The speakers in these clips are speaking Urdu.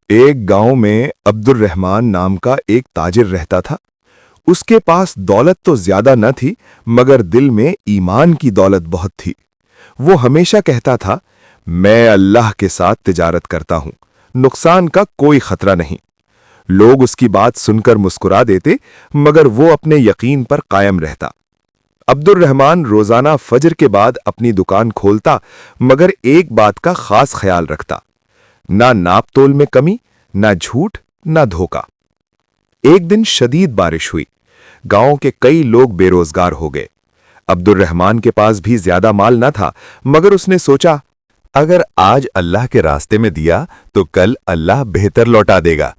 ایک گاؤں میں عبدالرحمان نام کا ایک تاجر رہتا تھا۔ اس کے پاس دولت تو زیادہ نہ تھی، مگر دل میں ایمان کی دولت بہت تھی۔ وہ ہمیشہ کہتا تھا، میں اللہ کے ساتھ تجارت کرتا ہوں، نقصان کا کوئی خطرہ نہیں۔ لوگ اس کی بات سن کر مسکرا دیتے، مگر وہ اپنے یقین پر قائم رہتا۔ عبدالرحمان روزانہ فجر کے بعد اپنی دکان کھولتا، مگر ایک بات کا خاص خیال رکھتا، نہ ناپ تول میں کمی، نہ جھوٹ، نہ دھوکا۔ ایک دن شدید بارش ہوئی، گاؤں کے کئی لوگ بے روزگار ہو گئے۔ عبدالرحمان کے پاس بھی زیادہ مال نہ تھا، مگر اس نے سوچا، اگر آج اللہ کے راستے میں دیا تو کل اللہ بہتر لوٹا دے گا۔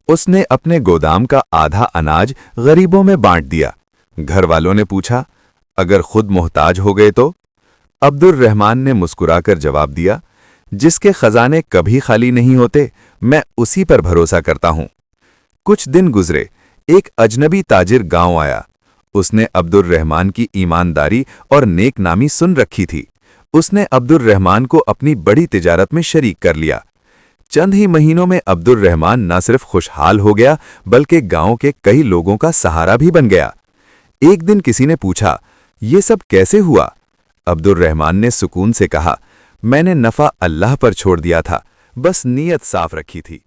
اس نے اپنے گودام کا آدھا اناج غریبوں میں بانٹ دیا۔ گھر والوں نے پوچھا، اگر خود محتاج ہو گئے تو؟ عبدالرحمان نے مسکرا کر جواب دیا، جس کے خزانے کبھی خالی نہیں ہوتے، میں اسی پر بھروسہ کرتا ہوں۔ کچھ دن گزرے، ایک اجنبی تاجر گاؤں آیا۔ اس نے عبدالرحمان کی ایمانداری اور نیک نامی سن رکھی تھی۔ اس نے عبدالرحمان کو اپنی بڑی تجارت میں شریک کر لیا۔ چند ہی مہینوں میں عبدالرحمان نہ صرف خوشحال ہو گیا، بلکہ گاؤں کے کئی لوگوں کا سہارا بھی بن گیا۔ ایک دن کسی نے پوچھا، یہ سب کیسے ہوا؟ عبدالرحمان نے سکون سے کہا، میں نے نفع اللہ پر چھوڑ دیا تھا، بس نیت صاف رکھی تھی۔